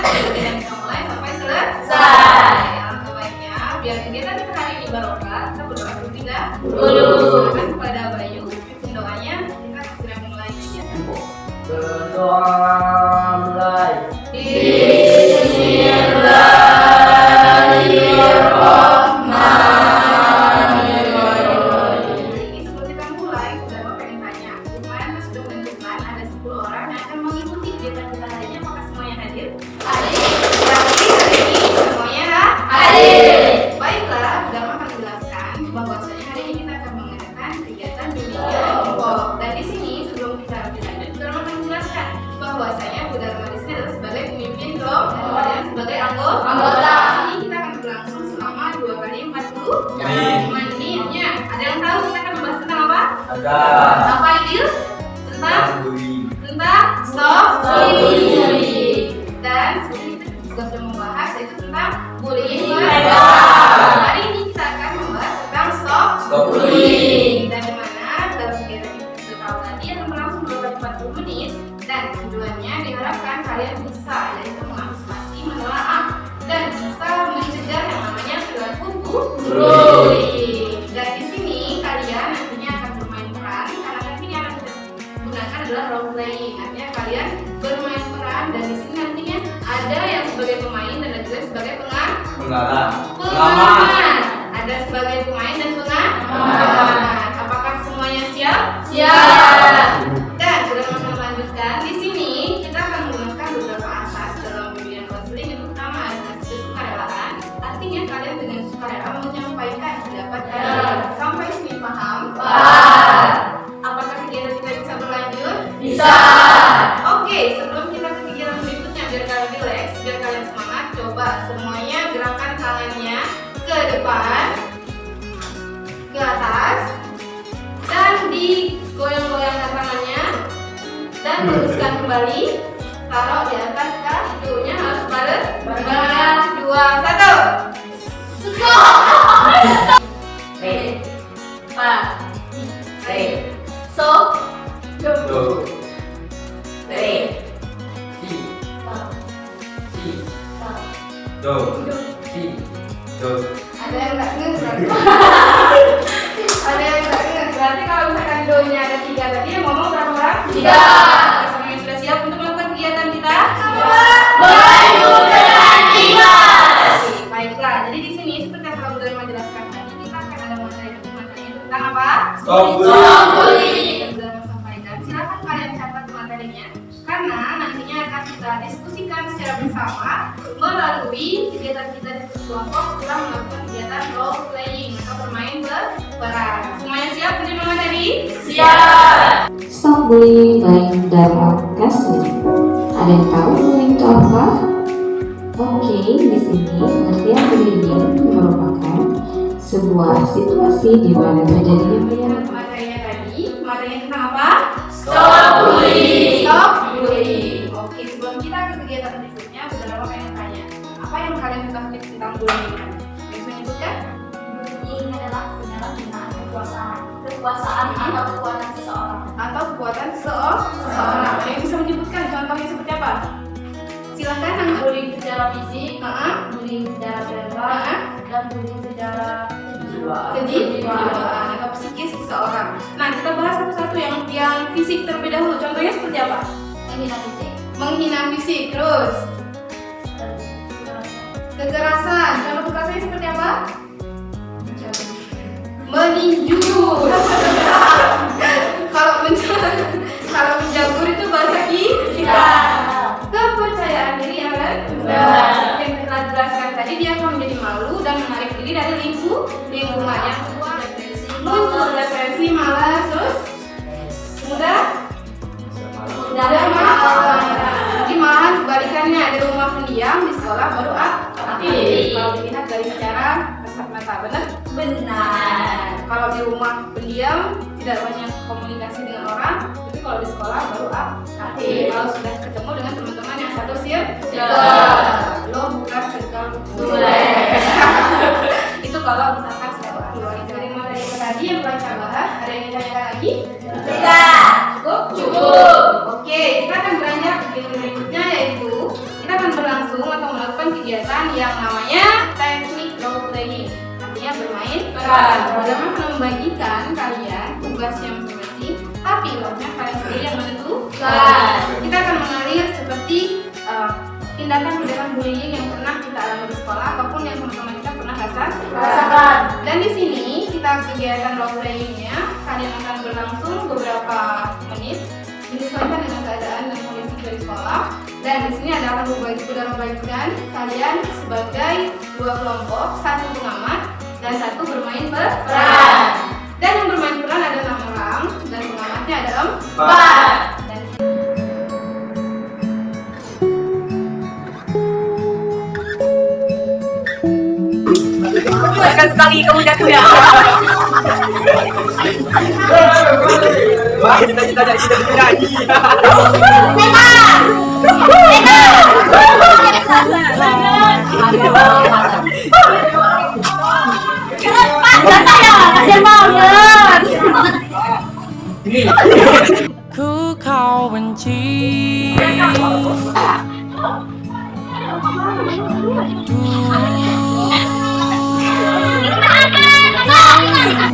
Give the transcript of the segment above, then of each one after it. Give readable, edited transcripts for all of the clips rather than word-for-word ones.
kegiatan kita mulai sampai selesai. Alangkah baiknya biar kegiatan kita hari ini barokah, kita berdoa dulu tidak? Silakan kepada Bayu, doanya kita segera mulai kegiatan. Berdoa mulai. Ini sebelum kita mulai, Bapak pengen tanya, kemarin kan sudah menentukan ada 10 orang yang akan mengikuti kegiatan kita hari ini. Apakah semuanya hadir? Hadir. Berarti hari ini semuanya hadir. Baiklah, Bapak akan menjelaskan bahwasanya hari ini kita akan mengadakan kegiatan bimbingan kelompok. Dan di sini sebelum kita lanjut, Bapak akan menjelaskan bahwasanya Bu Dharma di sini adalah sebagai pemimpin kelompok dan kalian sebagai anggota. Ini kita akan berlangsung selama 2 kali 40 menitnya. Ada yang tahu kita akan membahas tentang apa? Apa itu? Tentang soft bullying. Dan sebelum kita juga sudah membahas yaitu tentang bullying verbal. Hari ini kita akan membahas tentang soft bullying. Dan dimana dalam kegiatan ini kita tahu tadi akan berlangsung 2 kali 40 menit. Dan tujuannya diharapkan kalian bisa yaitu mengantisipasi, menelaah dan bisa mencegah yang namanya perilaku bullying. Dan di sini kalian nantinya akan bermain peran karena nanti yang akan kita gunakan adalah role playing. Artinya kalian bermain peran dan di sini nantinya ada yang sebagai pemain dan ada juga sebagai pengamat. Ada sebagai pemain dan pengamat. Apakah semuanya siap? Siap. Dan sudah melanjutkan di sini kita akan menggunakan beberapa asas dalam bimbingan konseling. Yang pertama asas kesukarelaan. Artinya kalian dengan sukarela menyampaikan pendapat kalian. Sampai sini paham? Apakah kegiatan kita bisa berlanjut? Bisa. Oke, sebelum kita ke kegiatan berikutnya biar kalian rileks, biar kalian semangat, coba semuanya gerakan tangannya ke depan, ke atas, dan digoyang-goyangkan tangannya dan luruskan kembali. Taruh di atas kakinya harus bareng. 3, 2, 1. Ada yang nggak ngerti? Ada yang nggak ngerti? Berarti kalau misalkan do-nya ada 3 tadi yang ngomong berapa orang? 3. Semuanya sudah siap untuk melakukan kegiatan kita? Baiklah, jadi di sini seperti yang telah Bu Dharma jelaskan tadi, kita akan ada materi itu tentang apa? Stop bullying. Yang Bu Dharma sampaikan, silakan kalian catat materinya karena nantinya akan kita diskusikan secara bersama melalui kegiatan kita di kelompok setelah melakukan kegiatan role playing atau bermain berperan. Semuanya siap menerima materi? Siap. Stop bullying by Dharma Kasih. Ada yang tahu bullying itu apa? Oke, di sini pengertian bullying merupakan sebuah situasi di mana terjadinya penyerangan. Materinya tentang apa? Stop bullying. Stop bullying. Oke, sebelum kita ke kegiatan berikutnya, Bu Dharma pengen tanya, apa yang kalian ketahui tentang bullying? Bisa menyebutkan? Bullying adalah penyalahgunaan kekuasaan atau kekuatan seseorang. Atau kekuatan seseorang. Ada yang bisa menyebutkan contohnya seperti apa? Silakan yang Bullying secara fisik, Heeh. bullying secara verbal, dan bullying secara kejiwaan atau psikis seseorang. Nah, kita bahas satu-satu yang fisik terlebih dahulu. Contohnya seperti apa? menghina fisik, Menghina fisik, terus kekerasan. Contoh kekerasannya seperti apa? Meninju. Kalau menjabur itu bahasa kita. Kepercayaan diri yang rendah. Yang kita jelaskan tadi, dia akan menjadi malu dan menarik diri dari lingkungan yang muncul depresi, malas, terus mudah marah. Jadi malahan kebalikannya, di rumah pendiam, di sekolah baru aktif. Kalau dilihat dari secara kasat mata, benar. Kalau di rumah pendiam tidak banyak komunikasi dengan orang, tapi kalau di sekolah baru aktif. Kalau sudah ketemu dengan teman-teman yang satu lo bukan circle bule. Itu kalau misalkan sudah keluar dari materi tadi yang baca bahas, ada yang ditanyakan lagi? Tidak. Cukup. Oke, kita akan beranjak ke berikutnya, yaitu kita akan berlangsung bergabung atau melakukan kegiatan yang namanya teknik role playing, artinya bermain peran. Pertama akan membagikan kalian tugasnya masing-masing, tapi lotnya kalian sendiri yang menentukan. Kita akan mengalir seperti tindakan-tindakan bullying yang pernah kita alami di sekolah ataupun yang teman-teman kita pernah rasakan. Dan di sini kita kegiatan role playingnya kalian akan berlangsung beberapa menit menyesuaikan dengan keadaan dan kondisi dari sekolah. Dan di sini ada akan membagikan kalian sebagai dua kelompok, satu pengamat dan satu bermain peran. Dan yang bermain peran ada 6 orang dan pengamatnya ada 4. Dan Akan sekali kamu jatuh ya. Wah, kita lagi. Ku kau benci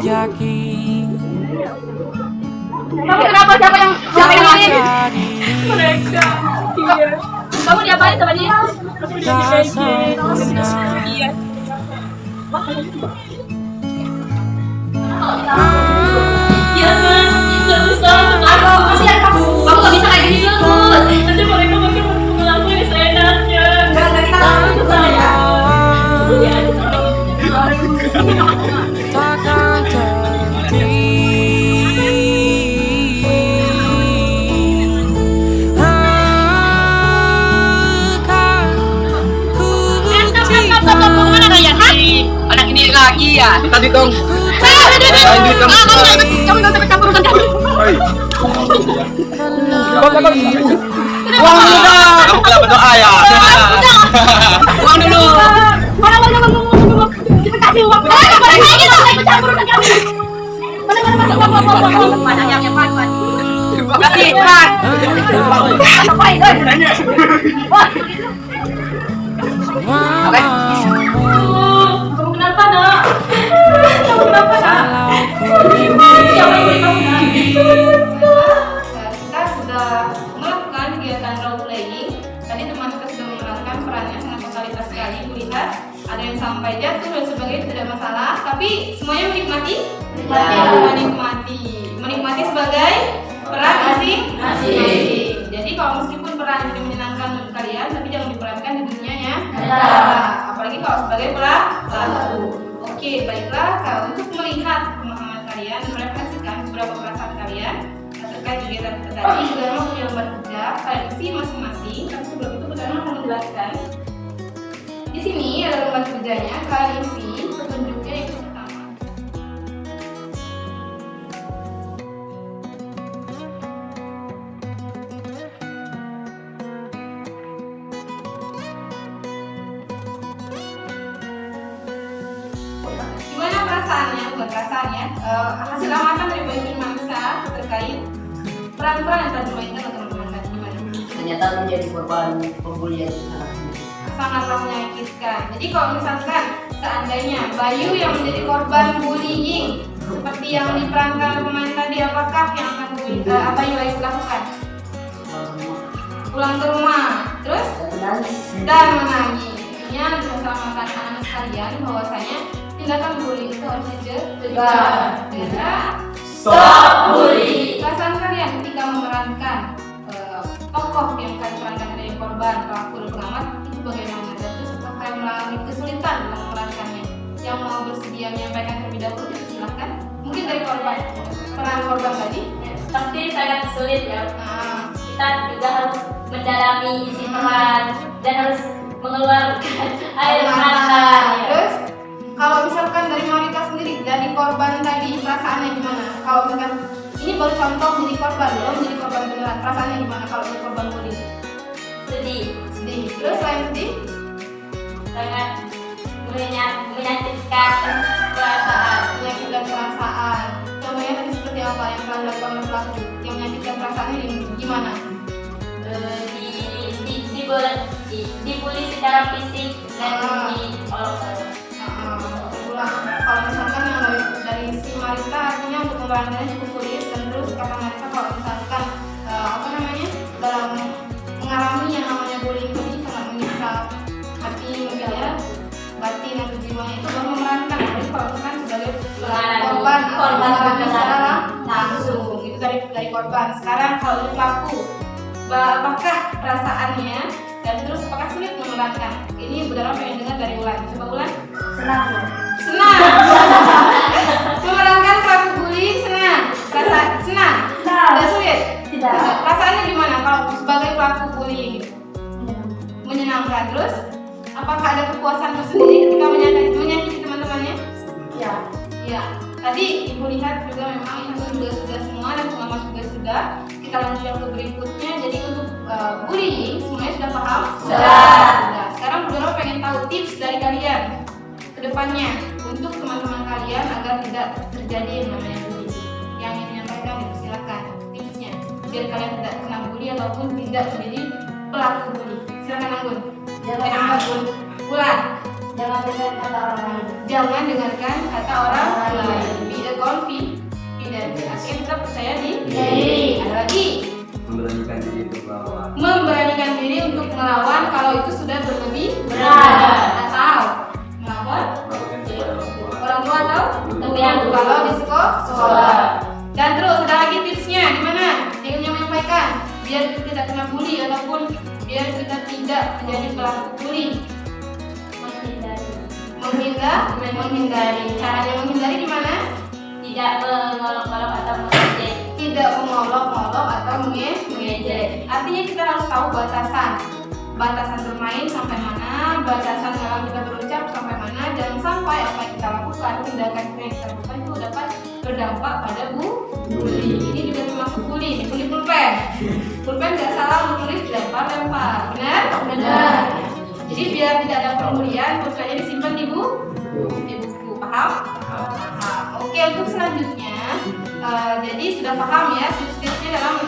yakin Kamu kenapa? Siapa yang ini? tadi Kamu diapain sama dia? tak sempurna Iya kan? Gak bisa. Aduh, kasihan kamu. Kamu gak bisa kayak gini terus. Nanti mereka makin ngelakuin seenaknya. Gak kita saya. takkan terhenti. Akan ku buktikan Anak ini lagi ya. Tadi dong. kamu Kamu nggak usah campur urusan kami. Uang Kamu telah berdoa ya. Uang dulu. Mana kita kasih uang. Mana kita campur urusan kami. Mana yang pan. Kasih Pak. Ngapain? Kamu kenapa nak? Kamu kenapa nak? Siapa yang beri kamu nak? kita sudah melakukan kegiatan role playing. Tadi teman kita sudah memerankan perannya sangat totalitas sekali. Lihat ada yang sampai jatuh dan sebagainya tidak masalah, tapi semuanya menikmati. Menikmati sebagai peran masing-masing. Jadi kalau meskipun peran ini menyenangkan menurut kalian, tapi jangan diperankan di dunia yang nyata. Apalagi kalau sebagai pelaku. Oke, baiklah. Untuk melihat pemahaman kalian, merefleksikan beberapa perasaan kalian terkait kegiatan kita tadi, Budharma punya lembar kerja, kalian isi masing-masing. Tapi sebelum itu Budharma akan menjelaskan. Di sini ada lembar kerjanya, kalian isi petunjuknya yang pertama. Gimana perasaannya? Bukan perasaannya, hasil amatan dari Bayu Firmansyah terkait peran-peran yang telah dimainkan oleh teman-teman tadi gimana? Ternyata menjadi korban pembulian anak ini. Sangatlah menyakitkan. Jadi kalau misalkan seandainya Bayu yang menjadi korban bullying seperti yang diperankan oleh pemain tadi, apakah yang akan Bayu lakukan? Pulang ke rumah, terus dan menangis. Ini bisa selamatkan anak sekalian bahwasanya tindakan bullying itu harus dicegah. Stop bullying. Perasaan kalian ketika memerankan tokoh yang kalian perankan dari korban, pelaku dan pengamat itu bagaimana? Dan terus apakah kalian mengalami kesulitan dalam memerankannya? Yang mau bersedia menyampaikan terlebih dahulu, silahkan. Mungkin dari korban, peran korban tadi. Pasti sangat sulit ya. Nah, Kita juga harus mendalami isi peran dan harus mengeluarkan air mata. Terus kalau misalkan dari Marita sendiri, dari korban tadi perasaannya gimana? Kalau misalkan ini baru contoh jadi korban, belum jadi korban beneran, perasaannya gimana kalau jadi korban bullying? Sedih, Sedih. Terus selain sedih, sangat menyakitkan perasaan. menyakitkan perasaan. Contohnya tadi seperti apa yang telah dilakukan oleh pelaku? Yang menyakitkan perasaannya gimana? Di dibully secara fisik dan diolok-olok. Kalau misalkan yang dari si Marita artinya untuk membahankannya cukup sulit, dan terus kata Marita kalau misalkan dalam mengalami yang namanya bullying ini sangat menyiksa hati mungkin ya, batin atau jiwanya itu baru memerankan. Jadi kalau misalkan sebagai korban secara langsung itu dari korban. Sekarang kalau dari pelaku, apakah perasaannya dan terus apakah sulit memerankan? Ini benar pengen dengar dari Ulan. Coba Ulan. Senang. Memerankan pelaku bullying senang. Senang. Tidak sulit. Tidak. Perasaannya gimana kalau sebagai pelaku bullying? Menyenangkan. Terus apakah ada kepuasan tersendiri ketika menyakiti teman-temannya? Ya. Tadi Ibu lihat juga memang itu sudah semua dan pengamat juga sudah. Kita lanjutkan ke berikutnya. Jadi untuk bullying semuanya sudah paham? Sudah. Sekarang Bu Doro pengen tahu tips dari kalian ke depannya untuk teman-teman kalian agar tidak terjadi yang namanya bullying. Yang ingin menyampaikan silakan tipsnya biar kalian tidak kena bully ataupun tidak menjadi pelaku bully. Silakan Anggun. Ulan. Jangan dengarkan kata orang lain. Jangan dengarkan kata orang lain. Be a confident. Akhirnya kita percaya diri. Ada lagi. Memberanikan diri untuk melawan. Memberanikan diri untuk melawan kalau itu sudah berlebihan atau melawan orang tua atau teman kalau di sekolah. Dan terus ada lagi tipsnya di mana? Ingin menyampaikan biar kita tidak kena bully ataupun biar kita tidak menjadi pelaku bully. Menghindari. Caranya menghindari gimana? Tidak mengolok-olok atau mengejek. Tidak mengolok-olok atau mengejek. Artinya kita harus tahu batasan bermain sampai mana, batasan dalam kita berucap sampai mana, jangan sampai apa yang kita lakukan, tindakan yang kita lakukan itu dapat berdampak pada bully. Ini juga termasuk bully. Bully pulpen. Pulpen nggak salah menulis lempar. Benar. Jadi biar tidak ada pembulian, pulpennya disimpan di buku. Paham? Oke, untuk selanjutnya, jadi sudah paham ya tips-tipsnya dalam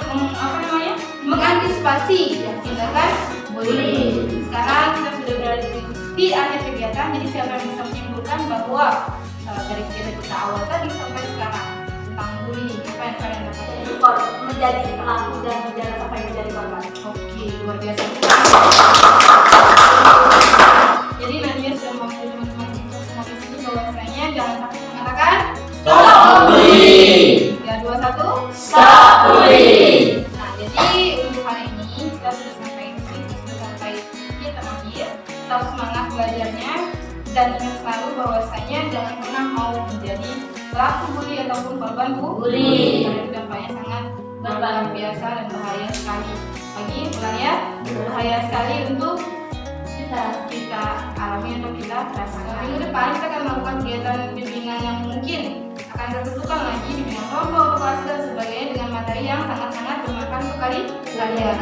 mengantisipasi tindakan bullying. Sekarang kita sudah berada di akhir kegiatan, jadi siapa yang bisa menyimpulkan bahwa dari kegiatan kita awal tadi sampai sekarang tentang bullying, apa yang kalian dapat? Menjadi pelaku dan jangan sampai menjadi korban. Oke, luar biasa. Jadi nanti sudah mewakili teman-teman semua di sini bahwasanya jangan takut mengatakan Stop bullying. 3, 2, 1 Stop bullying. Nah, jadi untuk hari ini kita sudah sampai di sini, kita sudah sampai kita akhir. Tetap semangat belajarnya dan ingat selalu bahwasanya jangan pernah mau menjadi pelaku bully ataupun korban bully. Karena itu dampaknya sangat luar biasa dan bahaya sekali. Bagi ya, bahaya sekali untuk kita alami atau kita rasakan. Minggu depan kita akan melakukan kegiatan bimbingan yang mungkin akan tertentukan lagi bimbingan kelompok, kelas dan sebagainya dengan materi yang sangat-sangat bermanfaat untuk kalian.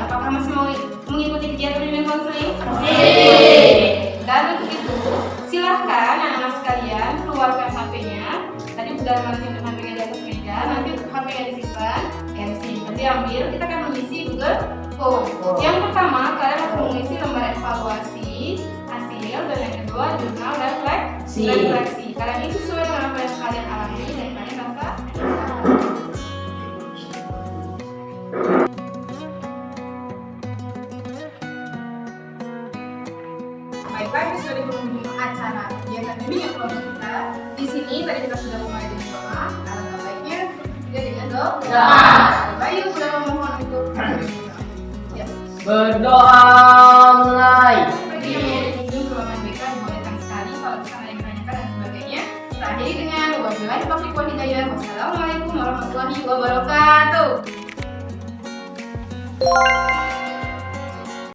Apakah masih mau mengikuti kegiatan bimbingan konseling? Dan untuk itu silahkan anak-anak sekalian keluarkan HP-nya. Tadi sudah masih HP-nya di atas meja. Nanti HP-nya disimpan, diambil. Kita akan mengisi Google Form. Yang pertama kalian akan mengisi lembar evaluasi hasil dan yang kedua jurnal refleksi. Kalian isi sesuai dengan apa yang kalian alami dan kalian rasa. Baik, sudah di penghujung acara kegiatan bimbingan kelompok kita. Di sini tadi kita sudah mulai dengan doa. Alangkah baiknya juga dengan doa. Bayu sudah memohon untuk Berdoa mulai. bagi yang mau berkunjung ke ruangan BK dibolehkan sekali kalau misalnya ada yang ditanyakan dan sebagainya. Kita akhiri dengan wabillahi taufiq wal hidayah. Wassalamualaikum warahmatullahi wabarakatuh.